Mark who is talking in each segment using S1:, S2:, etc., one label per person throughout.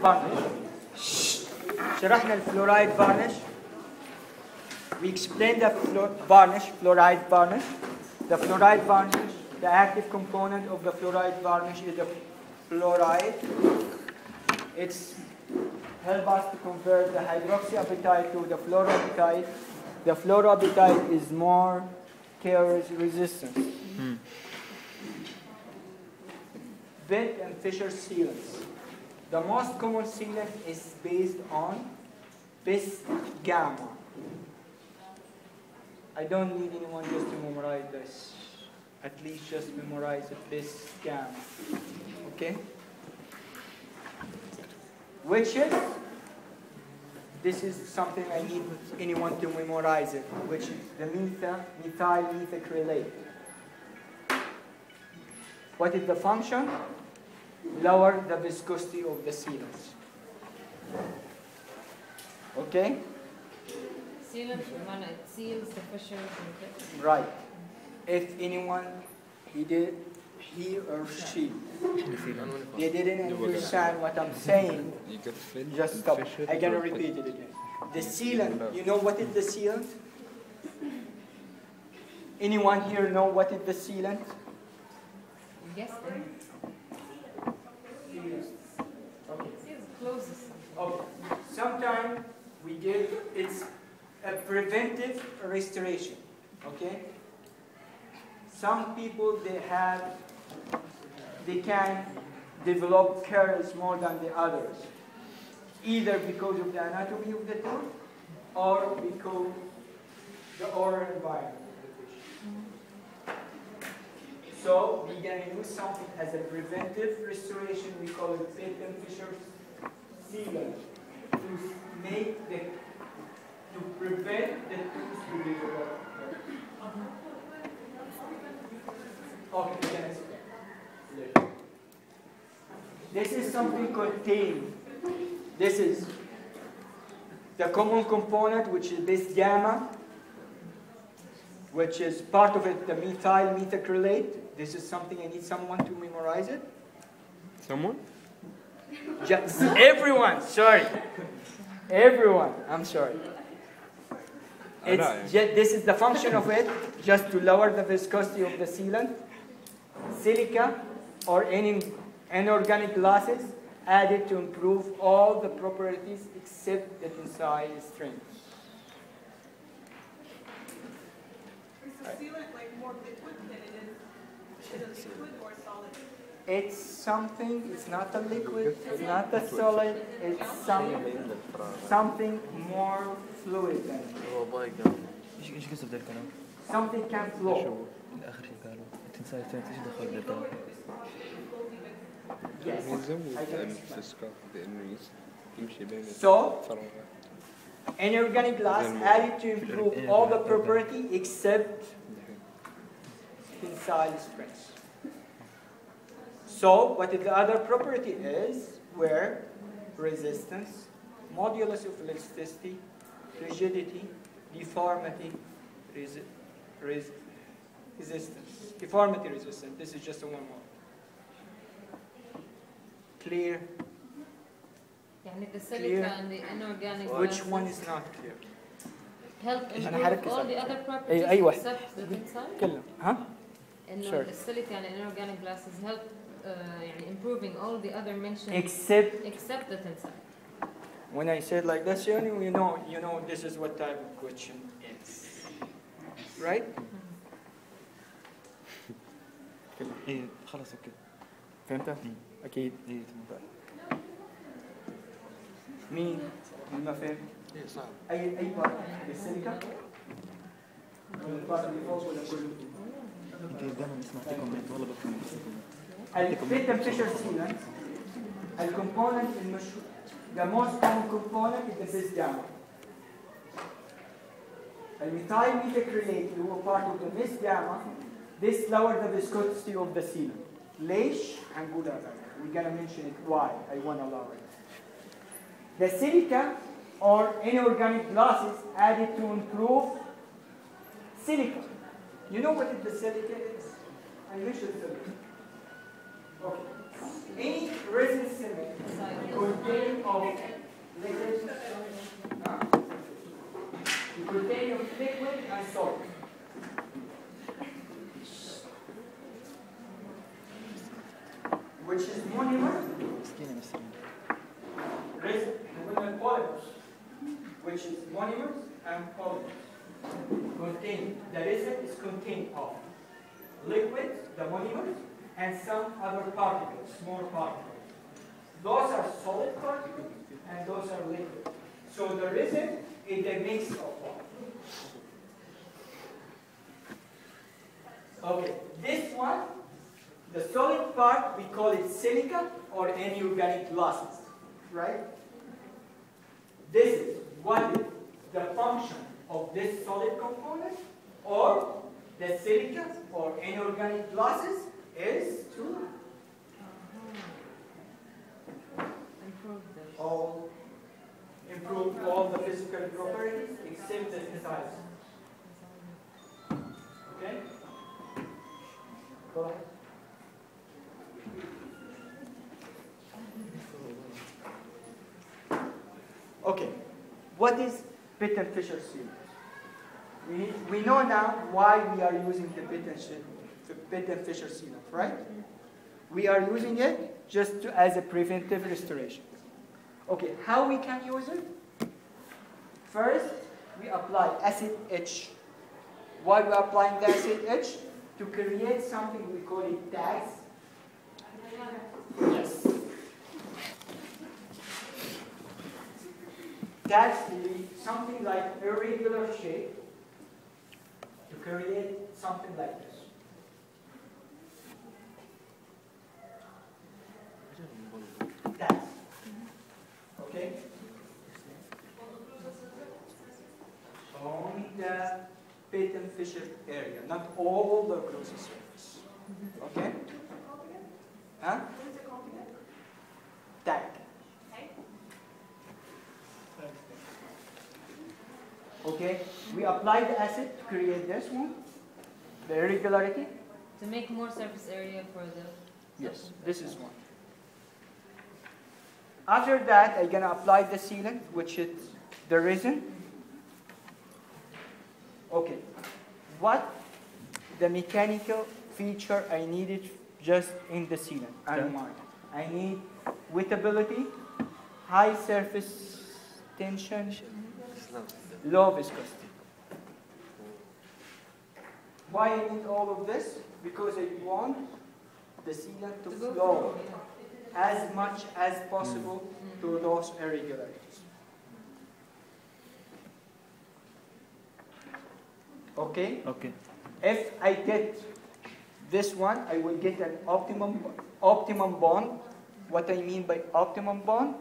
S1: varnish. شرحنا الفلورايد varnish. We explained the fluoride varnish. The fluoride varnish, the active component of the fluoride varnish is the fluoride. It's help us to convert the hydroxyapatite to the fluoroapatite. The fluoroapatite is more carrier resistant. Bent and fissure sealants. The most common sealant is based on bis gamma. I don't need anyone just to memorize this. At least just memorize the bis gamma. Okay? Which is, this is something I need anyone to memorize it, which is the methyl methacrylate. What is the function? Lower the viscosity of the sealants. Okay?
S2: Sealant, it seals the fissure.
S1: Right. If anyone, he or she, they didn't understand what I'm saying, just stop. I'm going to repeat it again. The sealant, you know what is the sealant? Anyone here know what is the sealant?
S2: Yes.
S1: Okay.
S2: Closes.
S1: Okay. Sometimes we give, it's a preventive restoration. Okay? Some people, they can develop caries more than the others, either because of the anatomy of the tooth or because the oral environment of the patient. So we're going to use something as a preventive restoration. We call it bent and fissure sealant to prevent the tooth to develop. Okay, yes. This is something contained. This is the common component, which is this gamma, which is part of it, the methyl methacrylate. This is something I need someone to memorize it.
S3: Someone?
S1: Just everyone, sorry. Everyone, I'm sorry. This is the function of it, just to lower the viscosity of the sealant. Silica or any inorganic glasses added to improve all the properties except the tensile strength.
S4: Is the sealant like more liquid than it is a liquid or solid?
S1: It's something, it's not a liquid, it's not a solid, it's something more fluid than it.
S5: ايش قصد ذا الكلام؟
S1: Something can flow.
S5: اخر شيء قالوا التنسايل الثاني ايش دخل ذا الكلام؟
S1: Yes.
S3: يزود الفسكة بأنه يمشي بين
S1: So,
S3: الفراغات.
S1: inorganic glass added to improve all the property except tensile strength. So, what is the other property is where resistance, modulus of elasticity, rigidity, deformity, resistance. Deformity resistance. This is just a one more. Clear?
S2: يعني the silica and the inorganic
S1: Which one is not clear?
S2: help improve all the other properties
S1: أي واحد.
S2: except the tensile.
S1: كلهم. ها؟
S2: إنه
S1: Sure.
S2: the silica and inorganic glasses help يعني improving all the other mentioned
S1: Except
S2: the tensile.
S1: when I say it like this, you know this is what type of question is. Right?
S5: اي خلاص اوكي
S1: فهمت؟ أكيد.
S5: اي تمام.
S1: مين ما فهم؟
S3: إيه صعب.
S1: أي بارت بالسيليكا؟ ولا البارت اللي فوق ولا كله؟
S5: يمكن دائما سمعتكم من والله بفهم.
S1: البيت فيشر سيلانت الكومبوننت المشهور the most common component is the bis gamma. الميثايل methacrylate اللي هو part of the bis gamma, this lower the viscosity of the sealant. ليش؟ هنقولها بعدين. We're gonna mention it why I want to lower it. The silica or inorganic glasses added to improve silica. You know what the silica is? I mentioned silica. Okay. any resin cement contain of liquid, contain of liquid and solid. Which is monomer, resin, and polymers, which is monomers and polymers. Contain, the resin is contained of liquids, the monomers, and some other particles, small particles. Those are solid particles, and those are liquid. So the resin is a mix of all. Okay, this one, the solid part, we call it silica or inorganic glasses, right? This is what is the function of this solid component, or the silica or inorganic glasses is to improve all the physical properties except the size. Okay? Go ahead. Okay, what is Pitt and Fisher sealant? We know now why we are using the Pitt and Fisher sealant, right? We are using it just as a preventive restoration. Okay, how we can use it? First, we apply acid etch. Why we are applying the acid etch? To create something we call it tags. Yes. Tags is something like irregular shape to create something like this. Tags. Okay? Only the Pitt and Fisher area, not all the glossy surface. Okay? Huh? Tag. Okay, we apply the acid to create this one, the irregularity.
S2: To make more surface area for the...
S1: Yes, this is one. After that, I'm going to apply the sealant, which is the resin. Okay, what the mechanical feature I needed just in the sealant and mine? I need wettability, high surface tension, low viscosity. Why I need all of this? Because I want the sealant to flow as much as possible to those irregularities. Okay?
S5: Okay.
S1: If I get this one, I will get an optimum bond. What I mean by optimum bond?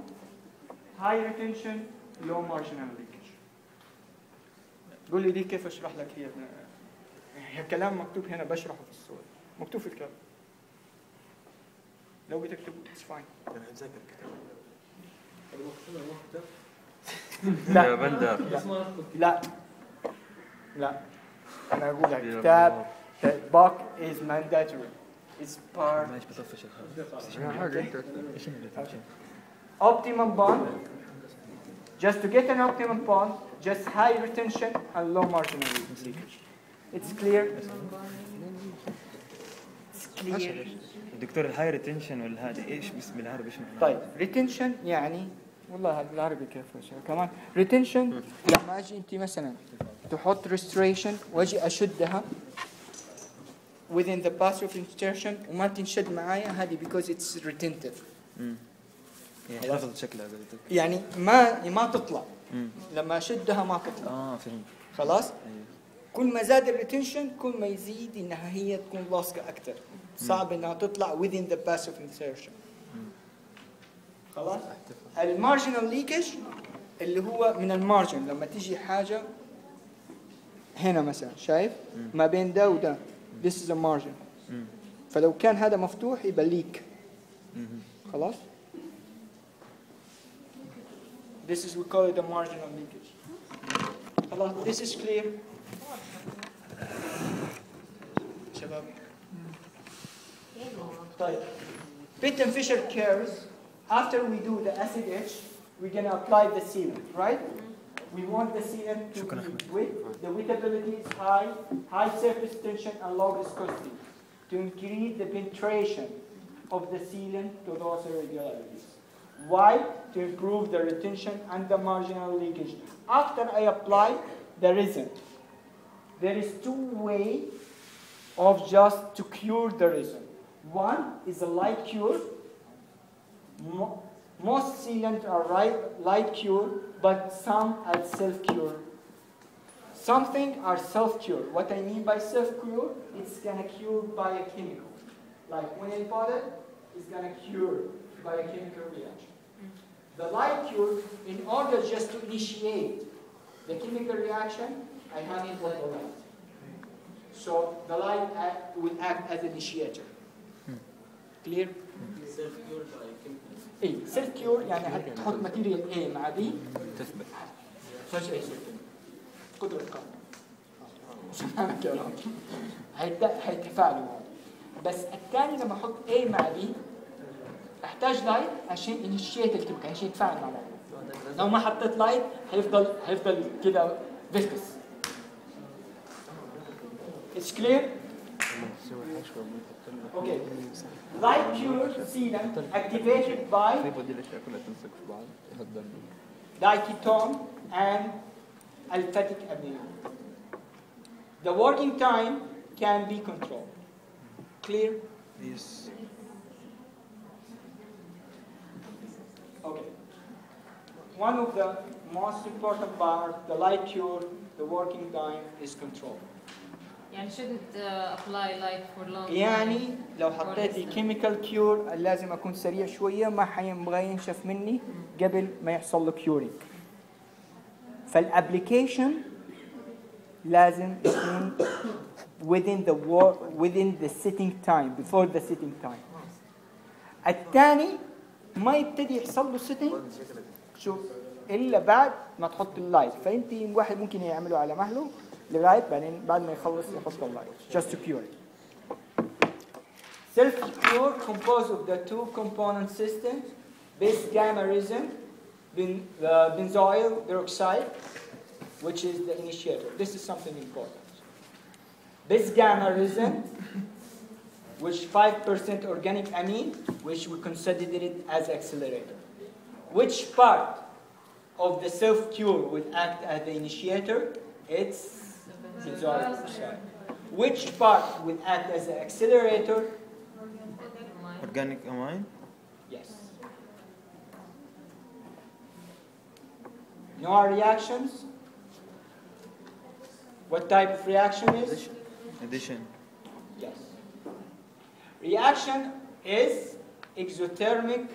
S1: High retention, low marginal leakage. قول لي دي كيف اشرح لك هي كلام مكتوب هنا بشرحه في الصورة مكتوب في الكتاب لو بتكتب it's fine
S6: انا هنذاكر الكتاب
S1: لا
S3: يا بندر
S1: لا لا انا اقول لك كتاب book is mandatory it's part
S5: معلش بطفش الخبز ايش اللي
S1: optimum bond just to get an optimum bond just high retention and low marginal leakage it's clear
S5: دكتور الهاي ريتنشن ولا هذا ايش باسم بالعربي ايش معناه؟
S1: طيب ريتنشن يعني والله هذا بالعربي كيف كمان ريتنشن لما اجي انت مثلا تحط restoration واجي اشدها within the path of insertion وما تنشد معايا هذه because it's retentive
S5: يعني حفظت شكلها قصدك
S1: يعني ما تطلع لما اشدها ما تطلع
S5: فهمت
S1: خلاص
S5: ايوه
S1: كل ما زاد الريتنشن كل ما يزيد انها هي تكون لاصقه اكثر صعب انها تطلع within the path of insertion خلاص المارجنال ليكج اللي هو من المارجن لما تيجي حاجه هنا مثلا شايف ما بين ده وده this is a margin فلو كان هذا مفتوح يبقى ليك خلاص this is we call it the marginal leakage خلاص this is clear شباب طيب Pitt and Fisher curves, after we do the acid etch, we're going to apply the sealant, right? We want the sealant to be wet, the wettability is high, high surface tension and low viscosity to increase the penetration of the sealant to those irregularities. Why? To improve the retention and the marginal leakage. After I apply the resin, there is two ways of just to cure the resin. One is a light cure. Most sealants are light cure, but some are self-cure. Something are self-cure. What I mean by self-cure, it's gonna cure by a chemical. Like when I bought it, it's gonna cure by a chemical reaction. The light cure, in order just to initiate the chemical reaction, I have to put the light. So the light will act as an initiator. Clear?
S6: Self-cure by chemicals.
S1: اي سيلف كيور يعني هتحط ماتيريال A مع B
S3: تثبت.
S1: فجأة يصير قدرة قابلة سبحانك يا رب هيتفاعلوا هون. بس الثاني لما احط A مع B احتاج لايت عشان انيشيت الكيميكال عشان يتفاعل مع بعض. لو ما حطيت لايت هيفضل كده فيسكس. It's clear? Okay. Light cure sealant activated by diketone and aliphatic amine. The working time can be controlled. Clear?
S5: Yes.
S1: Okay. One of the most important parts, the light cure, the working time is controlled.
S2: يعني shouldn't apply light for long time.
S1: يعني لو حطيتي كيميكال كيور لازم اكون سريع شويه ما حيبغى ينشف مني قبل ما يحصل له كيورينج. فالابليكيشن لازم يكون within the sitting time, before the sitting time. الثاني ما يبتدي يحصل له sitting شوف الا بعد ما تحط اللايت. فانت واحد ممكن يعمله على مهله لغايه بعد ما يخلص يحط اللايت just to cure it. Self cure composed of the two component systems, base gamma resin, benzoyl peroxide, which is the initiator. This is something important. Base gamma resin, which 5% organic amine, which we considered it as accelerator. Which part of the self cure will act as the initiator? It's benzoyl peroxide. Which part will act as the accelerator?
S5: Organic amine.
S1: Yes. No reactions. What type of reaction is?
S5: Addition.
S1: Yes. Reaction is exothermic,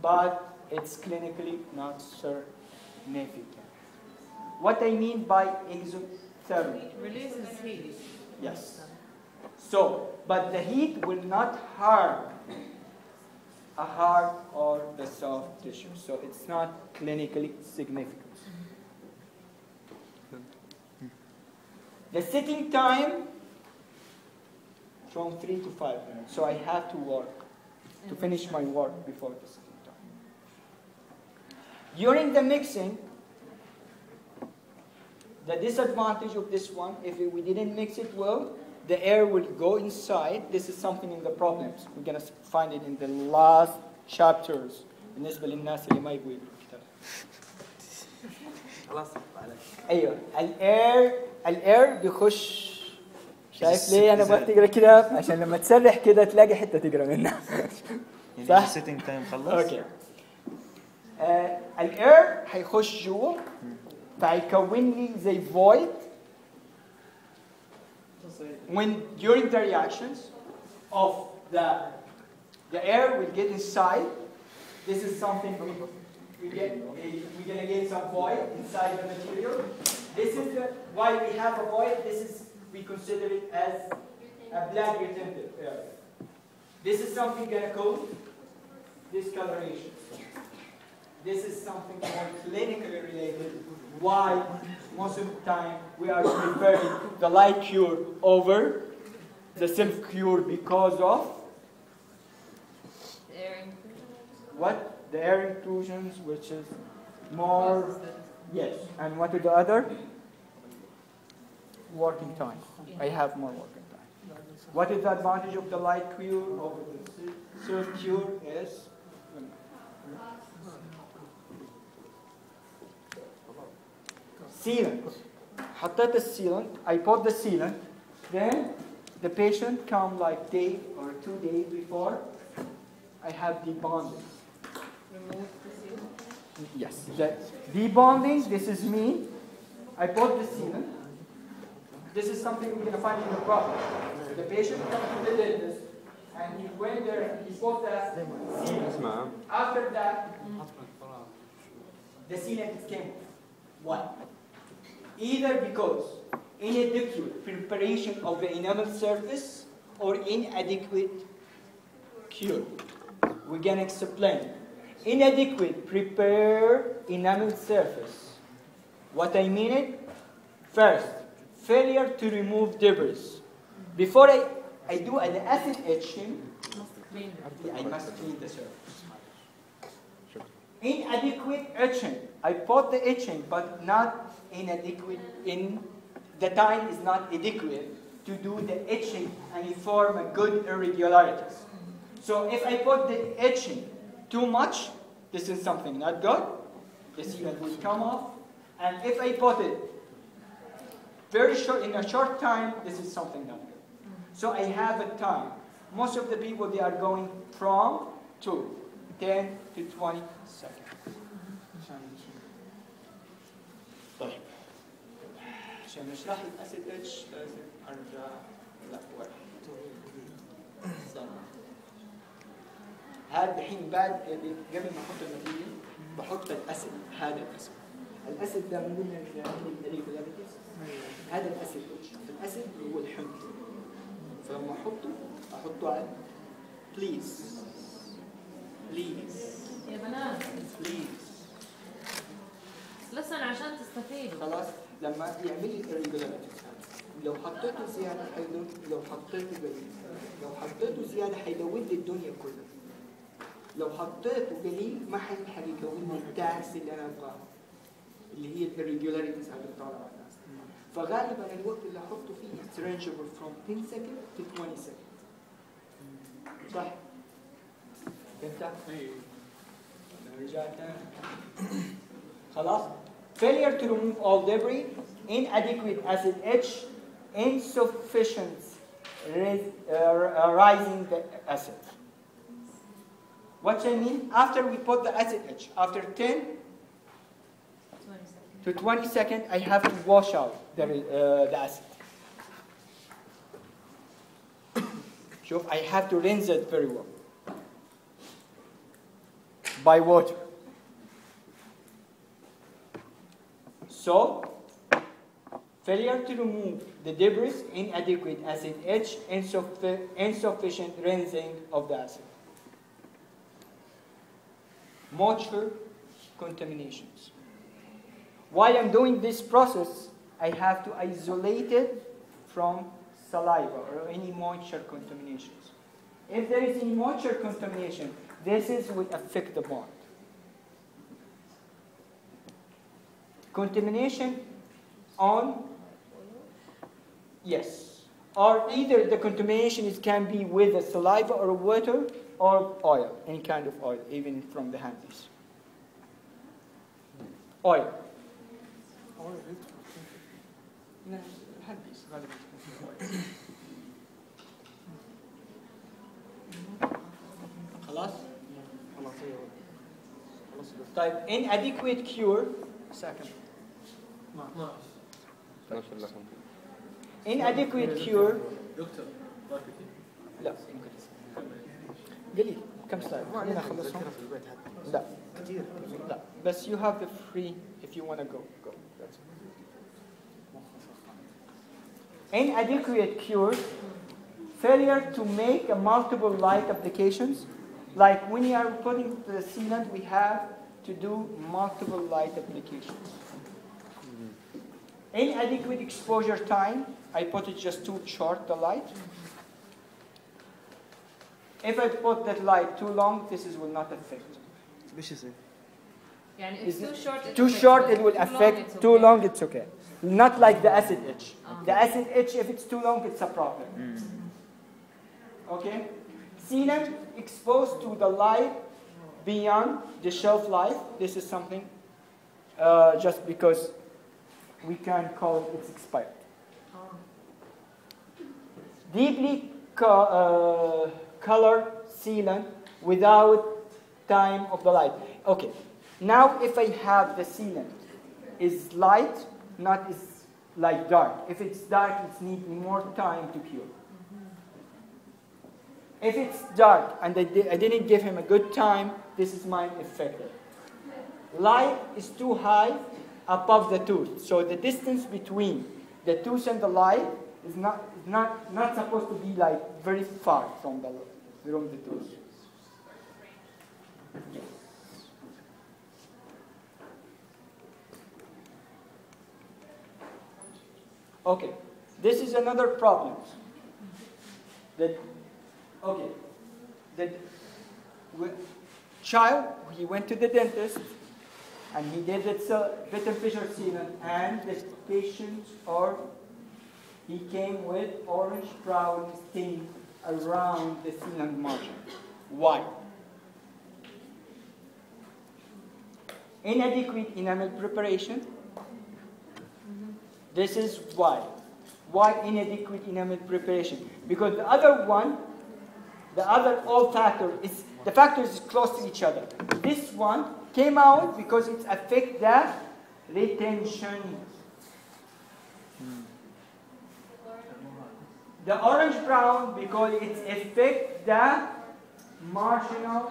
S1: but it's clinically not significant. What I mean by exothermic?
S2: Releases heat.
S1: Yes. So, but the heat will not harm a hard or the soft tissue. So it's not clinically significant. The sitting time from 3 to 5 minutes. So I have to work, to finish my work before the sitting time. During the mixing, the disadvantage of this one, if we didn't mix it well, the air will go inside. This is something in the problems. We're going to find it in the last chapters. بالنسبة للناس اللي ما يبغوا يقروا الكتاب.
S6: خلاص
S1: ايوه الاير بيخش. شايف ليه انا بغيت تقرا كتاب؟ عشان لما تسرح كده تلاقي حته تقرا منها.
S5: يعني السيتنج تايم خلص.
S1: اوكي. الاير هيخش جوا فهيكون لي زي void. When during the reactions of the air will get inside, this is something we're gonna get some void inside the material. This is why we have a void. We consider it as a black retentive area. This is something gonna cause discoloration. This is something more clinically related. Why most of the time we are preferring the light cure over the self cure because of
S2: Air
S1: What? The air intrusions, which is more, yes. And what is the other? Working time. I have more working time. What is the advantage of the light cure over the surf cure is sealant. حطيت السيلانت, I put the sealant, then the patient come like day or 2 days before, I have debonding.
S2: Remove the seal.
S1: Yes, the debonding, this is me. I put the sealant. This is something we're going to find in the problem. The patient comes to the dentist and he went there and he put the sealant. After that, the sealant came. Why? Either because inadequate preparation of the enamel surface or inadequate cure. We're going to explain. Inadequate prepare enamel surface. What I mean it? First, failure to remove debris. Before I do an acid etching, I must clean the surface. Inadequate etching. I put the etching, but not inadequate. In the time is not adequate to do the etching and form a good irregularities. So if I put the etching too much, this is something not good. The sealant will come off. And if I put it very short, in a short time, this is something not good. So I have a time. Most of the people, they are going from 10 to 20 seconds. طيب عشان نشرح الاسيد اتش لازم ارجع لورا. هذا الحين بعد قبل ما احط الماتيريال بحط الاسيد. هذا الاسيد. الاسيد ده من ضمن الريجولاريتيز. هذا الاسيد اتش. الاسيد هو الحمض. فلما احطه على بليز
S2: يا بنات
S1: بليز.
S2: لسن عشان تستفيدوا.
S1: خلاص لما يعمل لي irregularities لو حطيته زياده حيدون، لو حطيته قليل، لو حطيته زياده حيدون لي الدنيا كلها. لو حطيته قليل ما حيلحق يكون لي التاكس اللي انا ابغاه اللي هي irregularities اللي بتطلع على الناس. فغالبا الوقت اللي احطه فيه it's rangeable from 10 seconds to 20 seconds. صح؟ فهمت؟ رجعت خلاص. Failure to remove all debris, inadequate acid etch, insufficient rising the acid. What I mean? After we put the acid etch, after 10 to 20 seconds, I have to wash out the acid. So I have to rinse it very well by water. So, failure to remove the debris, inadequate acid etch, insufficient rinsing of the acid. Moisture contaminations. While I'm doing this process, I have to isolate it from saliva or any moisture contaminations. If there is any moisture contamination, this will affect the bond. Contamination on, yes, or either the contamination can be with the saliva or water or oil, any kind of oil, even from the handies. Oil. No, handies. خلاص؟ طيب inadequate cure. Second. Inadequate cure. لا قليل كم سلايد؟ خلينا نخلصهم. لا لا بس you have the free if you want to go. That's it. Inadequate cure. Failure to make multiple light applications. Like when you are putting the sealant, we have to do multiple light applications. Inadequate exposure time, I put it just too short, the light. If I put that light too long, this will not affect.
S5: ايش يصير؟
S2: يعني if too short it
S1: Too
S2: affects,
S1: short
S2: but
S1: it will
S2: too long,
S1: affect,
S2: it's
S1: too
S2: okay.
S1: long it's okay. Not like the acid etch. The acid etch, if it's too long, it's a problem. Okay? Sealant exposed to the light beyond the shelf life. This is something just because we can call it it's expired. Deeply colored sealant without time of the light. Okay, now if I have the sealant is light, not is like dark. If it's dark, it needs more time to cure. If it's dark and I didn't give him a good time, this is my effective. Light is too high above the tooth, so the distance between the tooth and the light is not supposed to be like very far from the tooth. Yes. Okay, this is another problem. The child, he went to the dentist and he did it bitter fissure sealant, and the patient he came with orange brown stain around the sealant margin. Why? Inadequate enamel preparation. This is why. Why inadequate enamel preparation? Because the other all factor is, the factors is close to each other. This one came out because it affects the retention. The orange brown because it affects the marginal,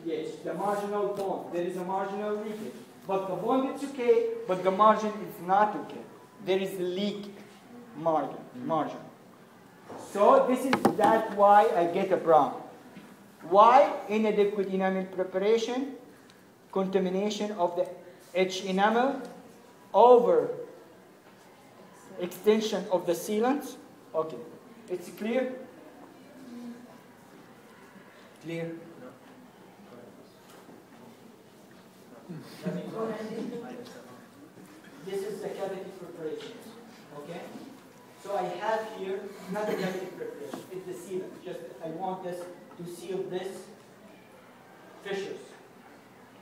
S1: yes, the marginal bond. There is a marginal leakage. But the bond is okay, but the margin is not okay. There is a leak margin. So that's why I get a brown. Why? Inadequate enamel preparation, contamination of the etched enamel, over extension of the sealant. Okay, it's clear? Clear? This is the cavity preparation. Okay? So I have here not the cavity preparation, it's the sealant. Just I want this to seal this fissures.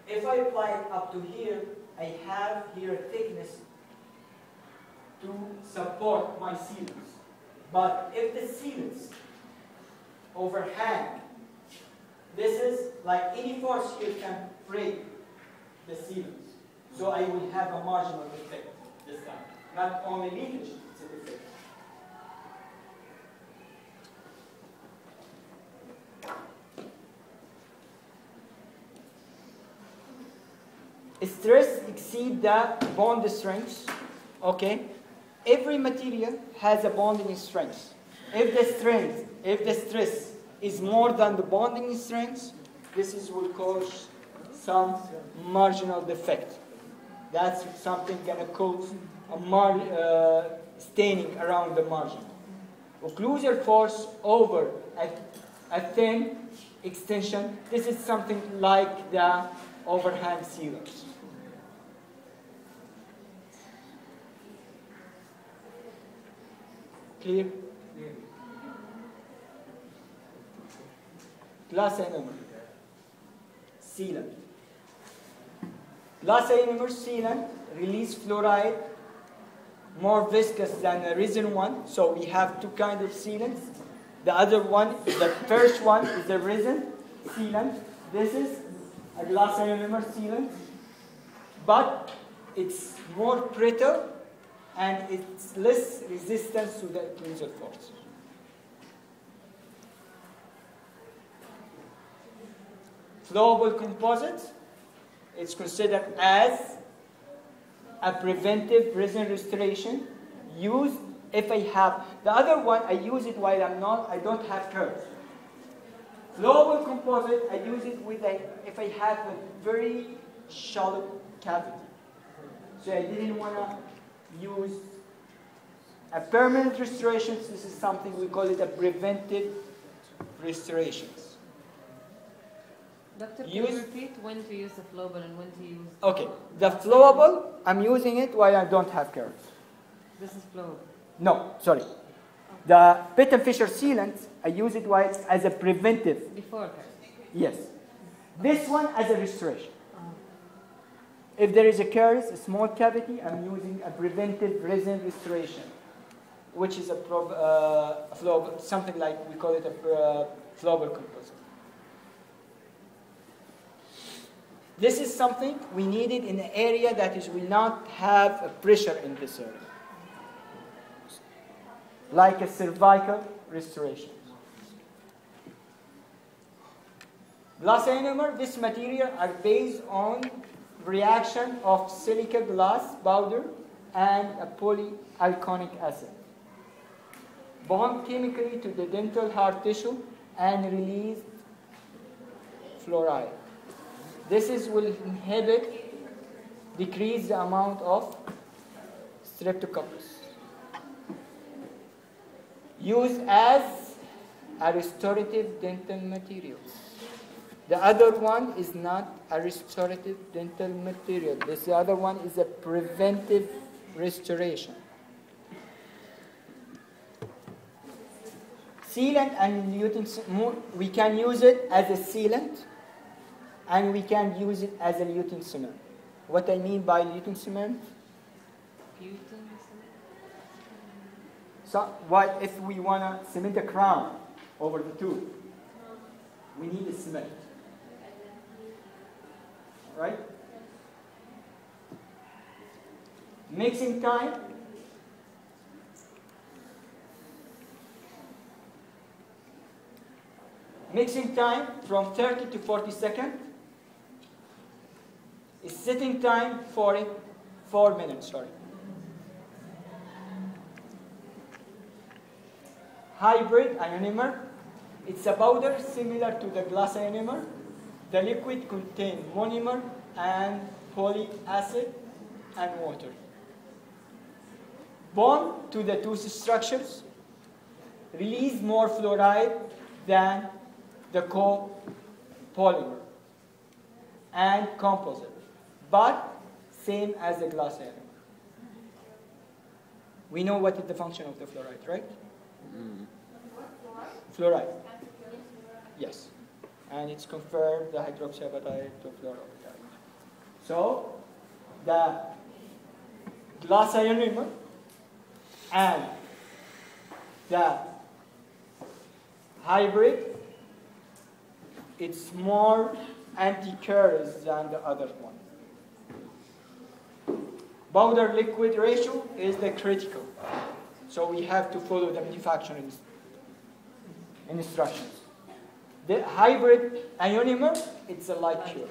S1: If I apply it up to here, I have here a thickness to support my sealants. But if the sealants overhang, this is like any force here can break the sealants. So I will have a marginal effect this time. Not only leakage, it's an effect. Stress exceeds the bond strength. Okay? Every material has a bonding strength. If the stress is more than the bonding strength, this will cause some marginal defect. That's something going to cause a staining around the margin. Occlusal force over a thin extension. This is something like the overhang sealants. Clear? Glass ionomer sealant. Glass ionomer sealant release fluoride more viscous than the resin one. So we have two kinds of sealants. The first one is the resin sealant. This is a glass ionomer sealant, but it's more brittle and it's less resistance to the occlusal force. Flowable composite is considered as a preventive resin restoration used if I have, the other one I use it while I don't have curves. Flowable composite, I use it if I have a very shallow cavity. So I didn't want to use a permanent restoration. This is something we call it a preventive restorations.
S2: Doctor, can
S1: use.
S2: you repeat when to use the flowable and when to use?
S1: Okay, the flowable, I'm using it while I don't have curves.
S2: This is flowable.
S1: No, sorry. The Pitt and Fisher sealant, I use it while as a preventive.
S2: Before that.
S1: Yes. This one as a restoration. If there is a curve, a small cavity, I'm using a preventive resin restoration, which is a flowable, something like we call it a flowable composer. This is something we needed in an area that will not have a pressure in this area, like a cervical restoration. Glass ionomer, this material are based on reaction of silica glass powder and a polyalcoholic acid. Bond chemically to the dental hard tissue and release fluoride. This will inhibit, decrease the amount of streptococcus. Used as a restorative dental material. The other one is not a restorative dental material. The other one is a preventive restoration. Sealant and lutein, we can use it as a sealant and we can use it as a lutein cement. What I mean by lutein cement? So what if we want to cement a crown over the tooth? We need a cement. Right? Mixing time. Mixing time from 30 to 40 seconds. Sitting time 4 minutes, sorry. Hybrid ionomer. It's a powder similar to the glass ionomer. The liquid contains monomer and polyacid and water. Bond to the tooth structures. Release more fluoride than the copolymer and composite, but same as the glass ionomer. We know what is the function of the fluoride, right? Fluoride. Yes. And it's conferred the hydroxyapatite to fluoride. So, the glass ionomer and the hybrid, it's more anti-curls than the other one. Powder liquid ratio is the critical. So we have to follow the manufacturing instructions. The hybrid ionomer, it's a light cure.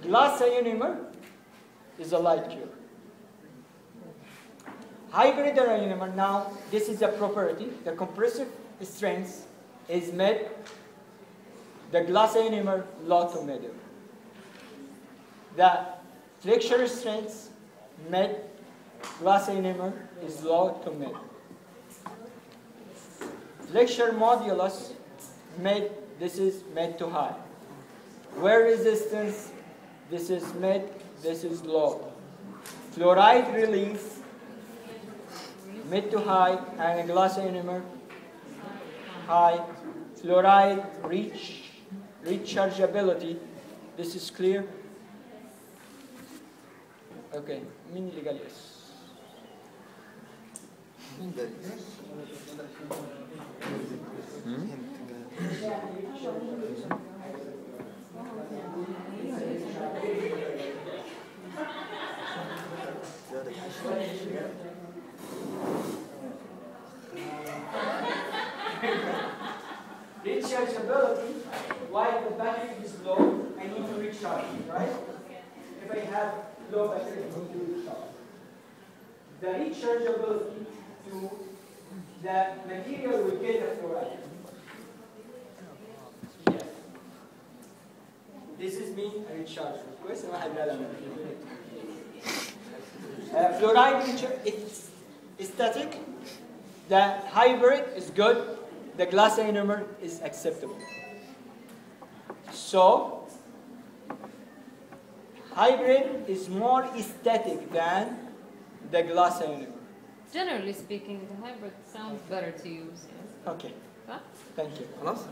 S1: Glass ionomer is a light cure. Hybrid ionomer, now this is a property. The compressive strength is mid. The glass ionomer low to middle. The flexure strength mid. Glass ionomer is low to mid. Flexure modulus mid, this is mid to high. Wear resistance, this is mid, this is low. Fluoride release, mid to high, and a glass ionomer, high. Fluoride rechargeability, this is clear. Okay, min legal yes. Rechargeability, while the battery is low, I need to recharge, right? If I have low battery, I need to recharge. The rechargeability to the material will get a fluoride. Yes. This is being recharged. Fluoride, it's static. The hybrid is good. The glass ionomer is acceptable. So, hybrid is more aesthetic than the glass ionomer.
S2: Generally speaking, the hybrid sounds better to use. Yes.
S1: Okay,
S2: Huh?
S1: thank you.
S7: خلاص